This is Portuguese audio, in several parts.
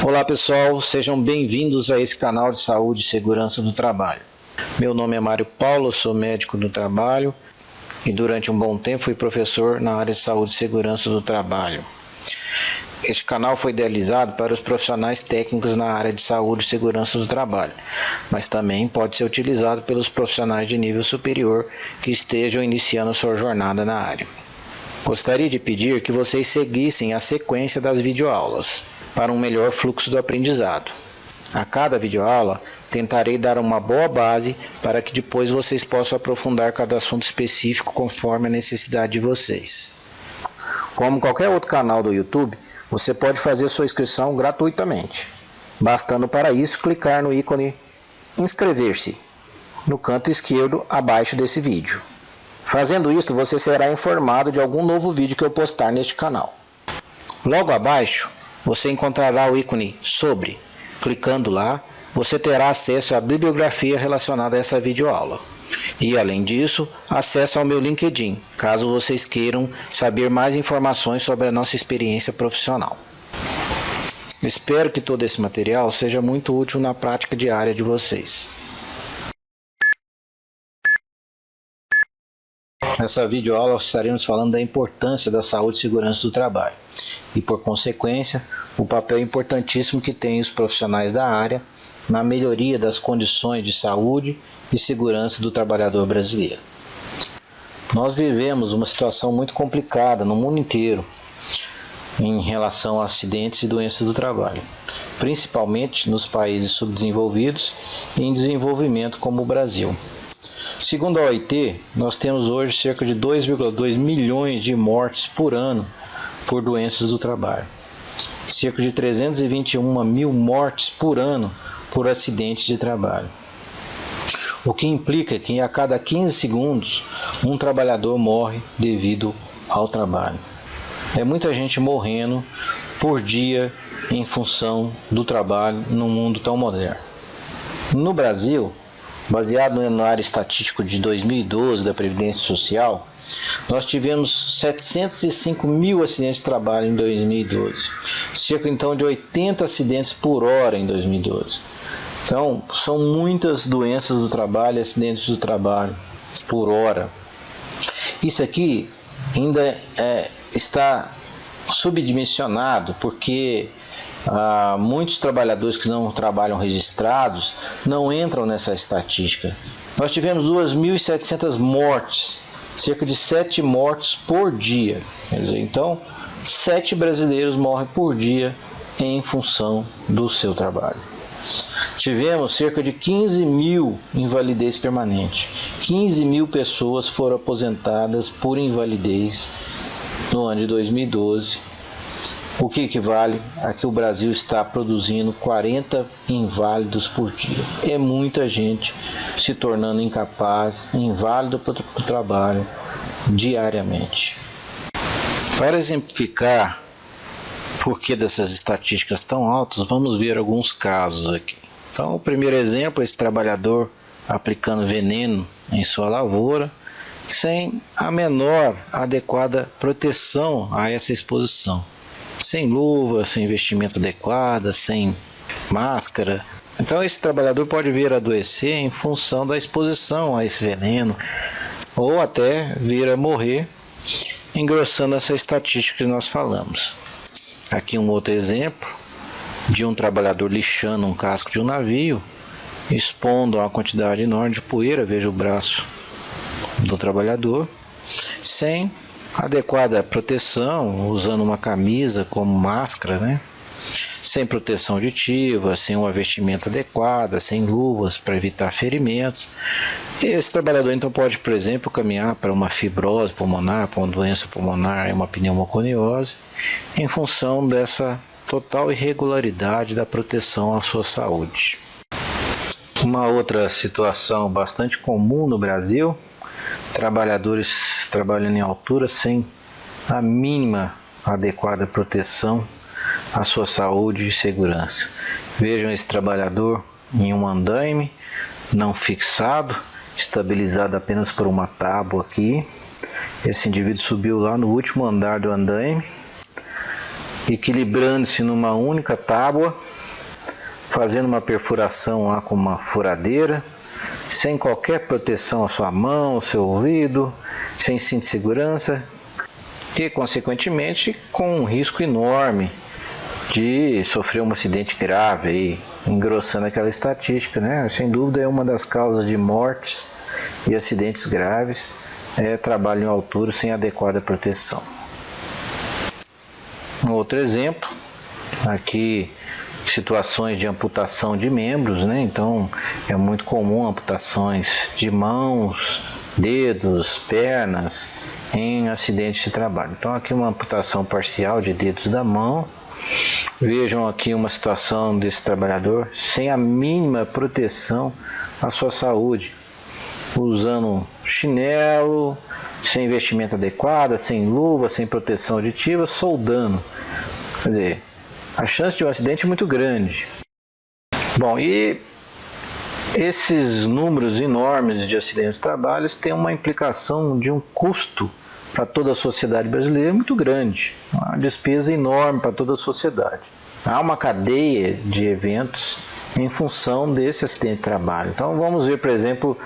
Olá pessoal, sejam bem-vindos a esse canal de saúde e segurança do trabalho. Meu nome é Mário Paulo, sou médico do trabalho e durante um bom tempo fui professor na área de saúde e segurança do trabalho. Este canal foi idealizado para os profissionais técnicos na área de saúde e segurança do trabalho, mas também pode ser utilizado pelos profissionais de nível superior que estejam iniciando sua jornada na área. Gostaria de pedir que vocês seguissem a sequência das videoaulas para um melhor fluxo do aprendizado. A cada videoaula, tentarei dar uma boa base para que depois vocês possam aprofundar cada assunto específico conforme a necessidade de vocês. Como qualquer outro canal do YouTube, você pode fazer sua inscrição gratuitamente, bastando para isso clicar no ícone inscrever-se no canto esquerdo abaixo desse vídeo. Fazendo isto, você será informado de algum novo vídeo que eu postar neste canal. Logo abaixo, você encontrará o ícone sobre. Clicando lá, você terá acesso à bibliografia relacionada a essa videoaula. E, além disso, acesso ao meu LinkedIn, caso vocês queiram saber mais informações sobre a nossa experiência profissional. Espero que todo esse material seja muito útil na prática diária de vocês. Nessa videoaula estaremos falando da importância da saúde e segurança do trabalho e, por consequência, o papel importantíssimo que têm os profissionais da área na melhoria das condições de saúde e segurança do trabalhador brasileiro. Nós vivemos uma situação muito complicada no mundo inteiro em relação a acidentes e doenças do trabalho, principalmente nos países subdesenvolvidos e em desenvolvimento como o Brasil. Segundo a OIT, nós temos hoje cerca de 2,2 milhões de mortes por ano por doenças do trabalho. Cerca de 321 mil mortes por ano por acidentes de trabalho. O que implica que a cada 15 segundos um trabalhador morre devido ao trabalho. É muita gente morrendo por dia em função do trabalho num mundo tão moderno. No Brasil, baseado no anuário estatístico de 2012 da Previdência Social, nós tivemos 705 mil acidentes de trabalho em 2012, cerca então de 80 acidentes por hora em 2012. Então, são muitas doenças do trabalho e acidentes do trabalho por hora. Isso aqui ainda está subdimensionado porque muitos trabalhadores que não trabalham registrados não entram nessa estatística. Nós tivemos 2.700 mortes, cerca de 7 mortes por dia. Quer dizer, então, 7 brasileiros morrem por dia em função do seu trabalho. Tivemos cerca de 15 mil invalidez permanente. 15 mil pessoas foram aposentadas por invalidez no ano de 2012. O que equivale a que o Brasil está produzindo 40 inválidos por dia. É muita gente se tornando incapaz, inválido para o trabalho diariamente. Para exemplificar por que dessas estatísticas tão altas, vamos ver alguns casos aqui. Então, o primeiro exemplo é esse trabalhador aplicando veneno em sua lavoura, sem a menor adequada proteção a essa exposição. Sem luva, sem vestimenta adequada, sem máscara. Então esse trabalhador pode vir a adoecer em função da exposição a esse veneno, ou até vir a morrer, engrossando essa estatística que nós falamos. Aqui um outro exemplo de um trabalhador lixando um casco de um navio, expondo uma quantidade enorme de poeira, veja o braço do trabalhador, sem adequada proteção, usando uma camisa como máscara, sem proteção auditiva, sem uma vestimenta adequada, sem luvas para evitar ferimentos. E esse trabalhador então pode, por exemplo, caminhar para uma fibrose pulmonar, para uma doença pulmonar, uma pneumoconiose, em função dessa total irregularidade da proteção à sua saúde. Uma outra situação bastante comum no Brasil: trabalhadores trabalhando em altura sem a mínima adequada proteção à sua saúde e segurança. Vejam esse trabalhador em um andaime não fixado, estabilizado apenas por uma tábua aqui. Esse indivíduo subiu lá no último andar do andaime equilibrando-se numa única tábua, fazendo uma perfuração lá com uma furadeira, sem qualquer proteção à sua mão, ao seu ouvido, sem cinto de segurança e, consequentemente, com um risco enorme de sofrer um acidente grave, aí, engrossando aquela estatística, né? Sem dúvida é uma das causas de mortes e acidentes graves, trabalho em altura sem adequada proteção. Um outro exemplo, aqui situações de amputação de membros, né? Então é muito comum amputações de mãos, dedos, pernas em acidentes de trabalho. Então aqui uma amputação parcial de dedos da mão. Vejam aqui uma situação desse trabalhador sem a mínima proteção à sua saúde, usando chinelo, sem vestimenta adequada, sem luva, sem proteção auditiva, soldando. Quer dizer, a chance de um acidente é muito grande. Bom, e esses números enormes de acidentes de trabalho têm uma implicação de um custo para toda a sociedade brasileira muito grande, uma despesa enorme para toda a sociedade. Há uma cadeia de eventos em função desse acidente de trabalho. Então vamos ver, por exemplo,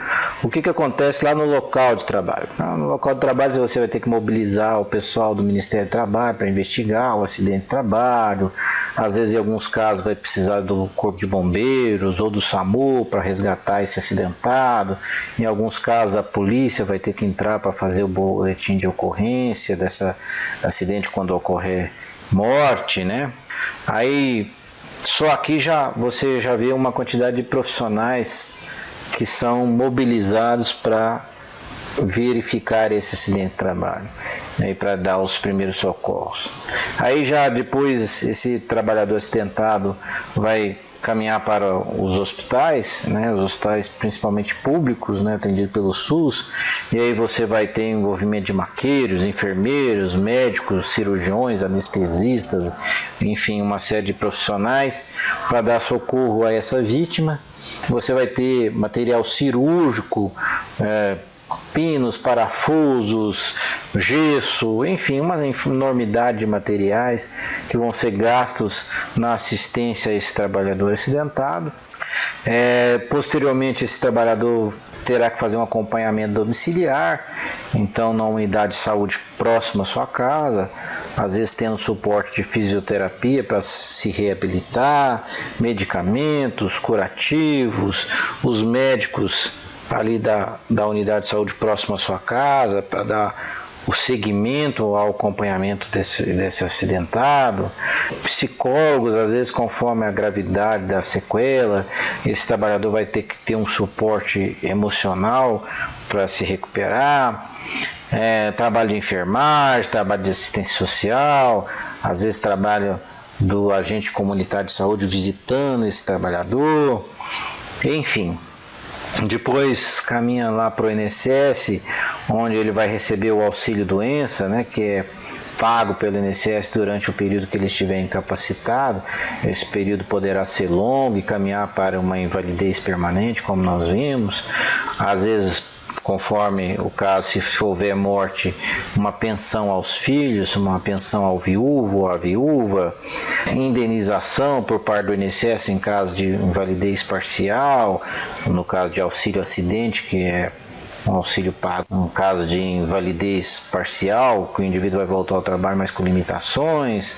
o que acontece lá no local de trabalho. No local de trabalho você vai ter que mobilizar o pessoal do Ministério do Trabalho para investigar o acidente de trabalho. Às vezes, em alguns casos, vai precisar do Corpo de Bombeiros ou do SAMU para resgatar esse acidentado. Em alguns casos, a polícia vai ter que entrar para fazer o boletim de ocorrência desse acidente quando ocorrer morte, né? Aí, só aqui você já vê uma quantidade de profissionais que são mobilizados para verificar esse acidente de trabalho, né, para dar os primeiros socorros. Aí já depois esse trabalhador acidentado vai caminhar para os hospitais, né, os hospitais principalmente públicos, né, atendidos pelo SUS, e aí você vai ter envolvimento de maqueiros, enfermeiros, médicos, cirurgiões, anestesistas, enfim, uma série de profissionais para dar socorro a essa vítima. Você vai ter material cirúrgico, pinos, parafusos, gesso, enfim, uma enormidade de materiais que vão ser gastos na assistência a esse trabalhador acidentado. Posteriormente, esse trabalhador terá que fazer um acompanhamento domiciliar, então na unidade de saúde próxima à sua casa, às vezes tendo suporte de fisioterapia para se reabilitar, medicamentos, curativos, os médicos ali da unidade de saúde próxima à sua casa, para dar o seguimento ao acompanhamento desse acidentado, psicólogos, às vezes conforme a gravidade da sequela, esse trabalhador vai ter que ter um suporte emocional para se recuperar, trabalho de enfermagem, trabalho de assistência social, às vezes trabalho do agente comunitário de saúde visitando esse trabalhador, enfim. Depois caminha lá para o INSS, onde ele vai receber o auxílio doença, né, que é pago pelo INSS durante o período que ele estiver incapacitado. Esse período poderá ser longo e caminhar para uma invalidez permanente, como nós vimos. Às vezes, conforme o caso, se houver morte, uma pensão aos filhos, uma pensão ao viúvo ou à viúva, indenização por parte do INSS em caso de invalidez parcial, no caso de auxílio acidente, que é um auxílio pago no caso de invalidez parcial, que o indivíduo vai voltar ao trabalho, mas com limitações,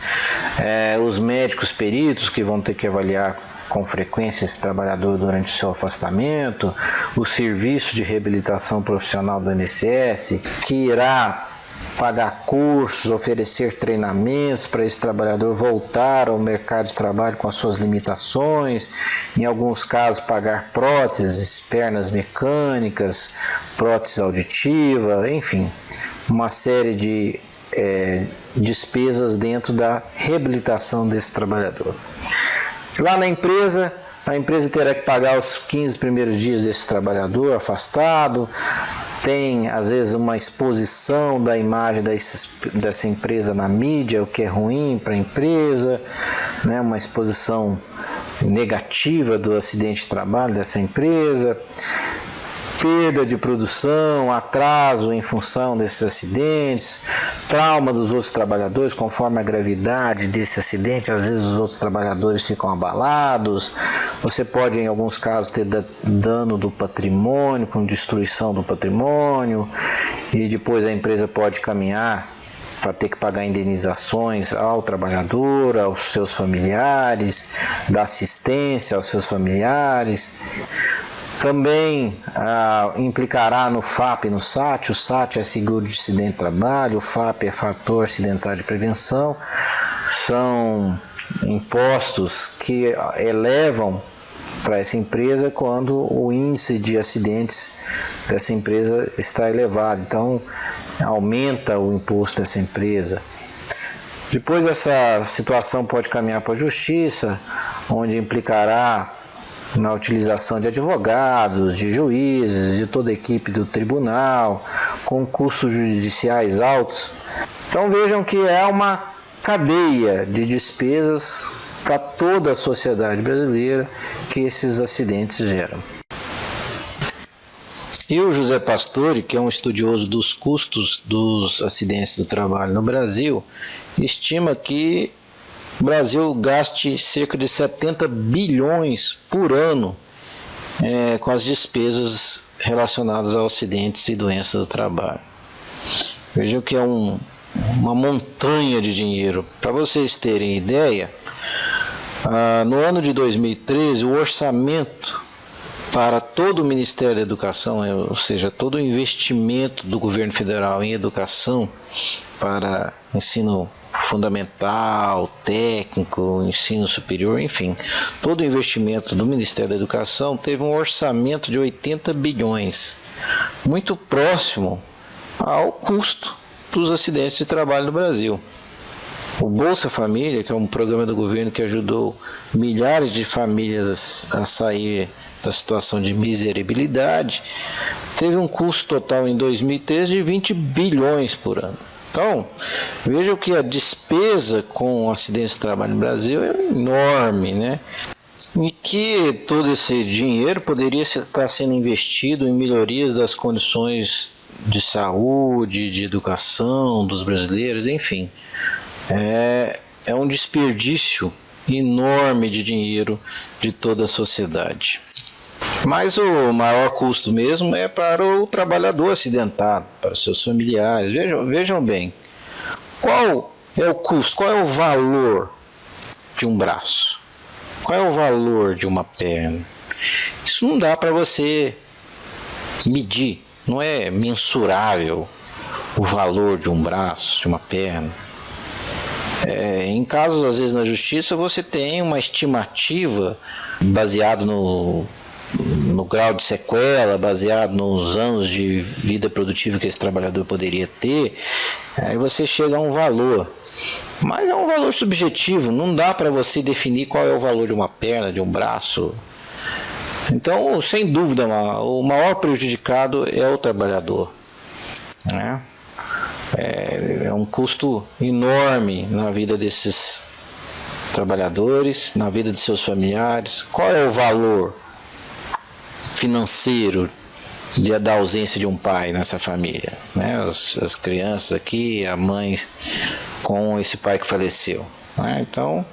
os médicos peritos que vão ter que avaliar com frequência esse trabalhador durante o seu afastamento, o serviço de reabilitação profissional do INSS, que irá pagar cursos, oferecer treinamentos para esse trabalhador voltar ao mercado de trabalho com as suas limitações, em alguns casos pagar próteses, pernas mecânicas, prótese auditiva, enfim, uma série de despesas dentro da reabilitação desse trabalhador. Lá na empresa, a empresa terá que pagar os 15 primeiros dias desse trabalhador afastado, tem às vezes uma exposição da imagem dessa empresa na mídia, o que é ruim para a empresa, né? Uma exposição negativa do acidente de trabalho dessa empresa. perda de produção, atraso em função desses acidentes, trauma dos outros trabalhadores conforme a gravidade desse acidente. Às vezes os outros trabalhadores ficam abalados. Você pode, em alguns casos, ter dano do patrimônio, com destruição do patrimônio, e depois a empresa pode caminhar para ter que pagar indenizações ao trabalhador, aos seus familiares, dar assistência aos seus familiares. Também implicará no FAP e no SAT. O SAT é seguro de acidente de trabalho, o FAP é fator acidental de prevenção. São impostos que elevam para essa empresa quando o índice de acidentes dessa empresa está elevado. Então, aumenta o imposto dessa empresa. Depois, essa situação pode caminhar para a justiça, onde implicará na utilização de advogados, de juízes, de toda a equipe do tribunal, com custos judiciais altos. Então vejam que é uma cadeia de despesas para toda a sociedade brasileira que esses acidentes geram. E o José Pastore, que é um estudioso dos custos dos acidentes do trabalho no Brasil, estima que o Brasil gaste cerca de 70 bilhões por ano com as despesas relacionadas a acidentes e doenças do trabalho. Vejam que é uma montanha de dinheiro. Para vocês terem ideia, no ano de 2013, o orçamento para todo o Ministério da Educação, ou seja, todo o investimento do governo federal em educação para ensino fundamental, técnico, ensino superior, enfim, todo o investimento do Ministério da Educação teve um orçamento de 80 bilhões, muito próximo ao custo dos acidentes de trabalho no Brasil. O Bolsa Família, que é um programa do governo que ajudou milhares de famílias a sair da situação de miserabilidade, teve um custo total em 2013 de 20 bilhões por ano. Então, vejam que a despesa com acidentes de trabalho no Brasil é enorme, né? E que todo esse dinheiro poderia estar sendo investido em melhorias das condições de saúde, de educação dos brasileiros, enfim. É um desperdício enorme de dinheiro de toda a sociedade. Mas o maior custo mesmo é para o trabalhador acidentado, para seus familiares. Vejam bem, qual é o custo, qual é o valor de um braço? Qual é o valor de uma perna? Isso não dá para você medir, não é mensurável o valor de um braço, de uma perna. Em casos, às vezes, na justiça, você tem uma estimativa baseada no grau de sequela, baseado nos anos de vida produtiva que esse trabalhador poderia ter, aí você chega a um valor. Mas é um valor subjetivo, não dá para você definir qual é o valor de uma perna, de um braço. Então, sem dúvida, o maior prejudicado é o trabalhador, né? É um custo enorme na vida desses trabalhadores, na vida de seus familiares. Qual é o valor financeiro da ausência de um pai nessa família, né? As crianças aqui, a mãe com esse pai que faleceu, né? Então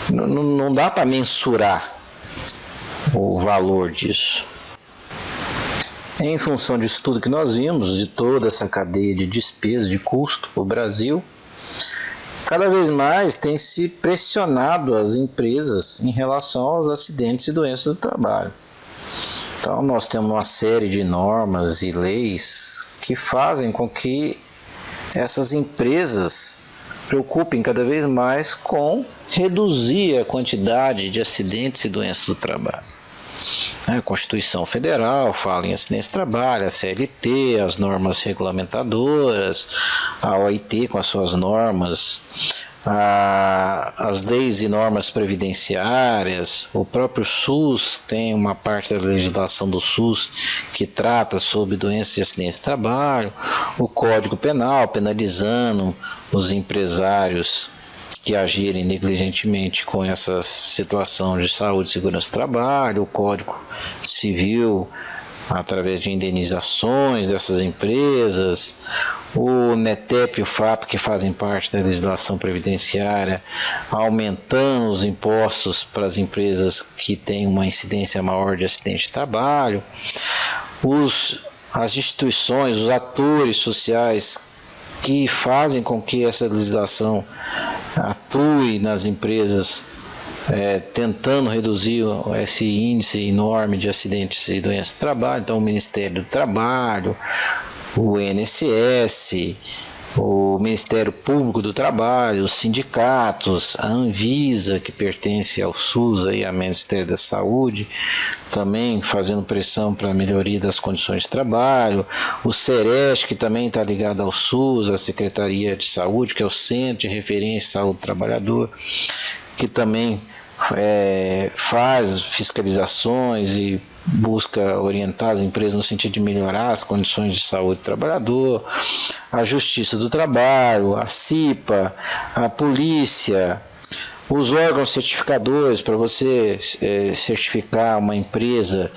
não dá para mensurar o valor disso. Em função disso tudo que nós vimos, de toda essa cadeia de despesa, de custo para o Brasil, cada vez mais tem se pressionado as empresas em relação aos acidentes e doenças do trabalho. Então nós temos uma série de normas e leis que fazem com que essas empresas preocupem cada vez mais com reduzir a quantidade de acidentes e doenças do trabalho. A Constituição Federal fala em acidentes de trabalho, a CLT, as normas regulamentadoras, a OIT com as suas normas, as leis e normas previdenciárias, o próprio SUS tem uma parte da legislação do SUS que trata sobre doenças e acidentes de trabalho, o Código Penal penalizando os empresários que agirem negligentemente com essa situação de saúde e segurança do trabalho, o Código Civil através de indenizações dessas empresas, o NETEP e o FAP, que fazem parte da legislação previdenciária, aumentando os impostos para as empresas que têm uma incidência maior de acidente de trabalho, as instituições, os atores sociais que fazem com que essa legislação atue nas empresas, tentando reduzir esse índice enorme de acidentes e doenças do trabalho. Então, o Ministério do Trabalho, o INSS, o Ministério Público do Trabalho, os sindicatos, a Anvisa, que pertence ao SUS e ao Ministério da Saúde, também fazendo pressão para a melhoria das condições de trabalho, o CEREST, que também está ligado ao SUS, a Secretaria de Saúde, que é o Centro de Referência de Saúde do Trabalhador, que também faz fiscalizações e busca orientar as empresas no sentido de melhorar as condições de saúde do trabalhador, a Justiça do Trabalho, a CIPA, a Polícia, os órgãos certificadores para você certificar uma empresa,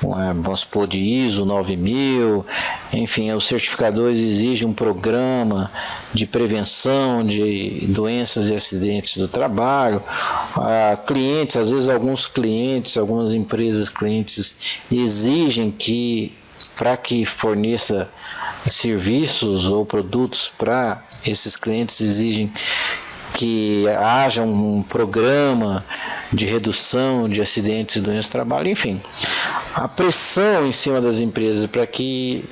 vamos supor, de ISO 9000, enfim, os certificadores exigem um programa de prevenção de doenças e acidentes do trabalho. Clientes, às vezes algumas empresas clientes exigem que, para que forneça serviços ou produtos para esses clientes, exigem que haja um programa de redução de acidentes e doenças do trabalho, enfim. A pressão em cima das empresas para que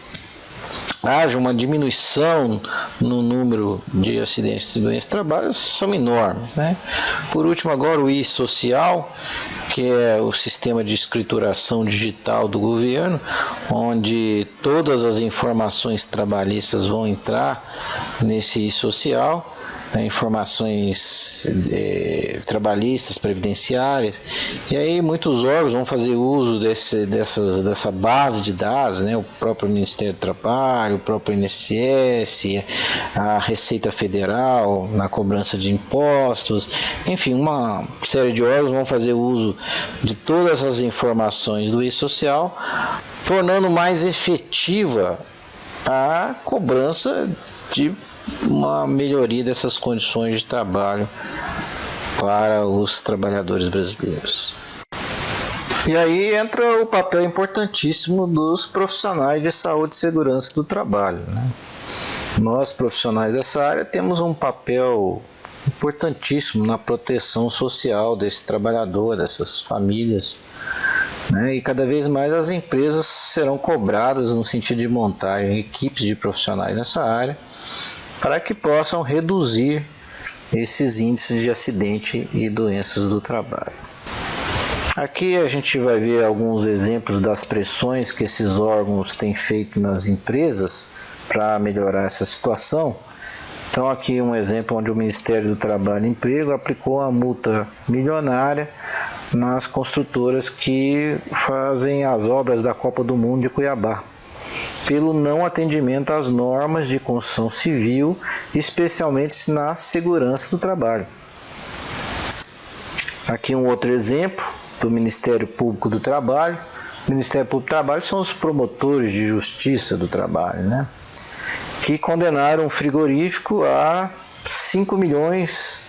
haja uma diminuição no número de acidentes e doenças do trabalho são enormes, né? Por último, agora o e-social, que é o sistema de escrituração digital do governo, onde todas as informações trabalhistas vão entrar nesse e-social, informações trabalhistas, previdenciárias, e aí muitos órgãos vão fazer uso dessa base de dados, né? O próprio Ministério do Trabalho, o próprio INSS, a Receita Federal na cobrança de impostos, enfim, uma série de órgãos vão fazer uso de todas as informações do e-social, tornando mais efetiva a cobrança de uma melhoria dessas condições de trabalho para os trabalhadores brasileiros. E aí entra o papel importantíssimo dos profissionais de saúde e segurança do trabalho, né? Nós, profissionais dessa área, temos um papel importantíssimo na proteção social desse trabalhador, dessas famílias, né? E cada vez mais as empresas serão cobradas no sentido de montarem equipes de profissionais nessa área, para que possam reduzir esses índices de acidente e doenças do trabalho. Aqui a gente vai ver alguns exemplos das pressões que esses órgãos têm feito nas empresas para melhorar essa situação. Então aqui um exemplo onde o Ministério do Trabalho e Emprego aplicou uma multa milionária nas construtoras que fazem as obras da Copa do Mundo de Cuiabá, pelo não atendimento às normas de construção civil, especialmente na segurança do trabalho. Aqui um outro exemplo do Ministério Público do Trabalho. O Ministério Público do Trabalho são os promotores de justiça do trabalho, né? Que condenaram um frigorífico a 5 milhões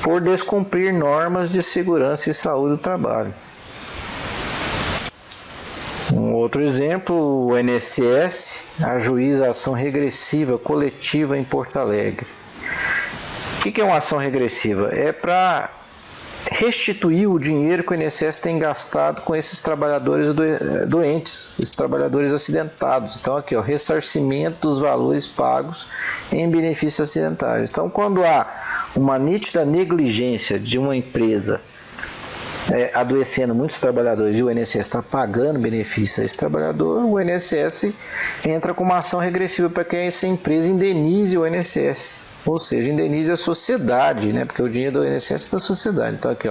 por descumprir normas de segurança e saúde do trabalho. Um outro exemplo, o INSS ajuiza a ação regressiva coletiva em Porto Alegre. O que é uma ação regressiva? É para restituir o dinheiro que o INSS tem gastado com esses trabalhadores doentes, esses trabalhadores acidentados. Então aqui, ressarcimento dos valores pagos em benefícios acidentários. Então quando há uma nítida negligência de uma empresa adoecendo muitos trabalhadores e o INSS está pagando benefício a esse trabalhador, o INSS entra com uma ação regressiva para que essa empresa indenize o INSS, ou seja, indenize a sociedade, né? Porque o dinheiro do INSS é da sociedade. Então aqui,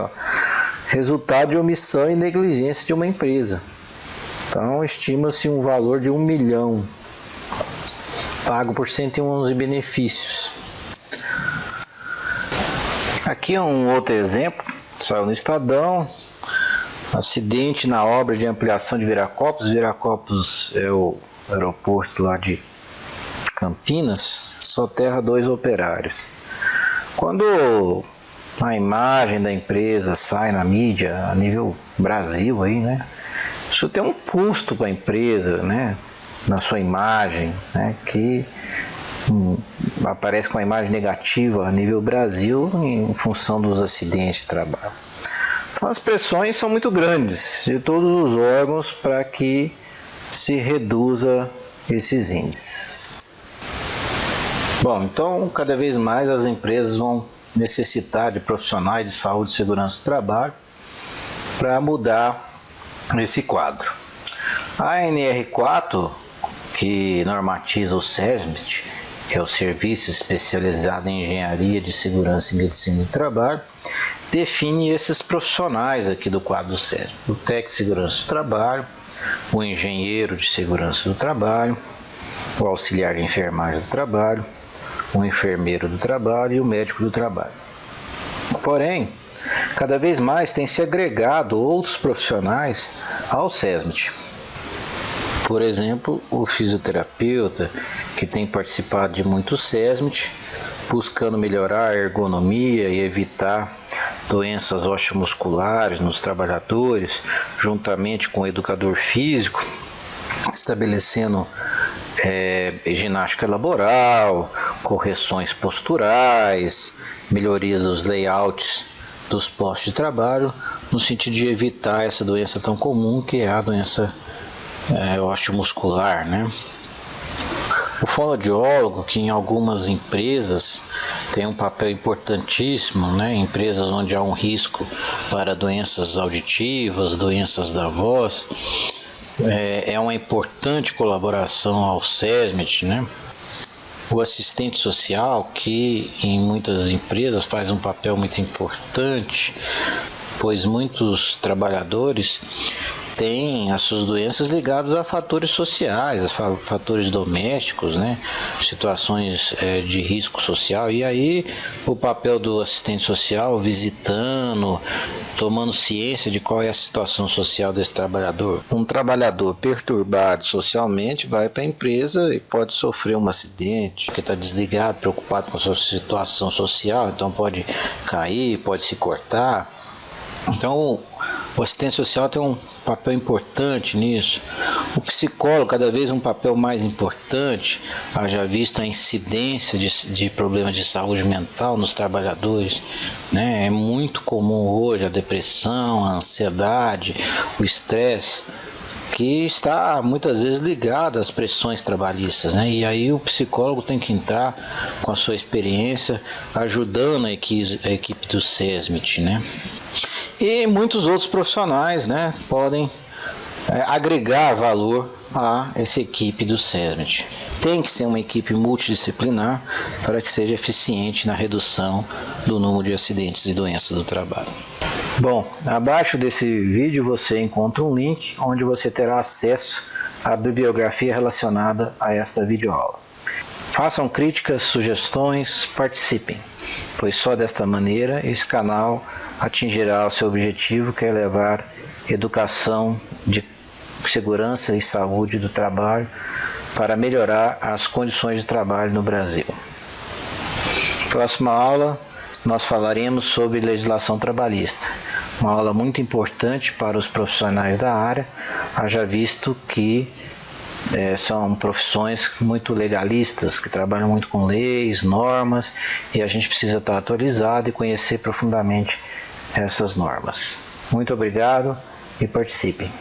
resultado de omissão e negligência de uma empresa. Então estima-se um valor de 1 milhão pago por 111 benefícios. Aqui é um outro exemplo. Saiu no Estadão, Acidente na obra de ampliação de Viracopos. Viracopos é o aeroporto lá de Campinas, soterra 2 operários. Quando a imagem da empresa sai na mídia a nível Brasil aí, né? Isso tem um custo para a empresa, né? Na sua imagem, né? Que aparece com uma imagem negativa a nível Brasil em função dos acidentes de trabalho. Então as pressões são muito grandes de todos os órgãos para que se reduza esses índices. Bom, então cada vez mais as empresas vão necessitar de profissionais de saúde e segurança do trabalho para mudar esse quadro. A NR4, que normatiza o SESMIT, que é o Serviço Especializado em Engenharia de Segurança e Medicina do Trabalho, define esses profissionais aqui do quadro do SESMIT: o técnico de segurança do trabalho, o engenheiro de segurança do trabalho, o auxiliar de enfermagem do trabalho, o enfermeiro do trabalho e o médico do trabalho. Porém, cada vez mais tem se agregado outros profissionais ao SESMIT. Por exemplo, o fisioterapeuta, que tem participado de muitos SESMIT, buscando melhorar a ergonomia e evitar doenças osteomusculares nos trabalhadores, juntamente com o educador físico, estabelecendo ginástica laboral, correções posturais, melhoria dos layouts dos postos de trabalho, no sentido de evitar essa doença tão comum que é a doença osteomuscular, né? O fonoaudiólogo, que em algumas empresas tem um papel importantíssimo, né? Empresas onde há um risco para doenças auditivas, doenças da voz, é uma importante colaboração ao SESMIT, né? O assistente social, que em muitas empresas faz um papel muito importante, pois muitos trabalhadores têm as suas doenças ligadas a fatores sociais, a fatores domésticos, né? Situações de risco social. E aí o papel do assistente social visitando, tomando ciência de qual é a situação social desse trabalhador. Um trabalhador perturbado socialmente vai para a empresa e pode sofrer um acidente, porque está desligado, preocupado com a sua situação social, então pode cair, pode se cortar. Então, o assistente social tem um papel importante nisso. O psicólogo, cada vez um papel mais importante, haja visto a incidência de problemas de saúde mental nos trabalhadores, né? É muito comum hoje a depressão, a ansiedade, o estresse, que está muitas vezes ligado às pressões trabalhistas, né? E aí o psicólogo tem que entrar com a sua experiência, ajudando a equipe do SESMIT, né? E muitos outros profissionais, né, podem agregar valor a essa equipe do SESMIT. Tem que ser uma equipe multidisciplinar para que seja eficiente na redução do número de acidentes e doenças do trabalho. Bom, abaixo desse vídeo você encontra um link onde você terá acesso à bibliografia relacionada a esta videoaula. Façam críticas, sugestões, participem, pois só desta maneira esse canal atingirá o seu objetivo, que é levar educação de segurança e saúde do trabalho para melhorar as condições de trabalho no Brasil. Próxima aula nós falaremos sobre legislação trabalhista, uma aula muito importante para os profissionais da área, haja visto que são profissões muito legalistas, que trabalham muito com leis, normas, e a gente precisa estar atualizado e conhecer profundamente essas normas. Muito obrigado e participem.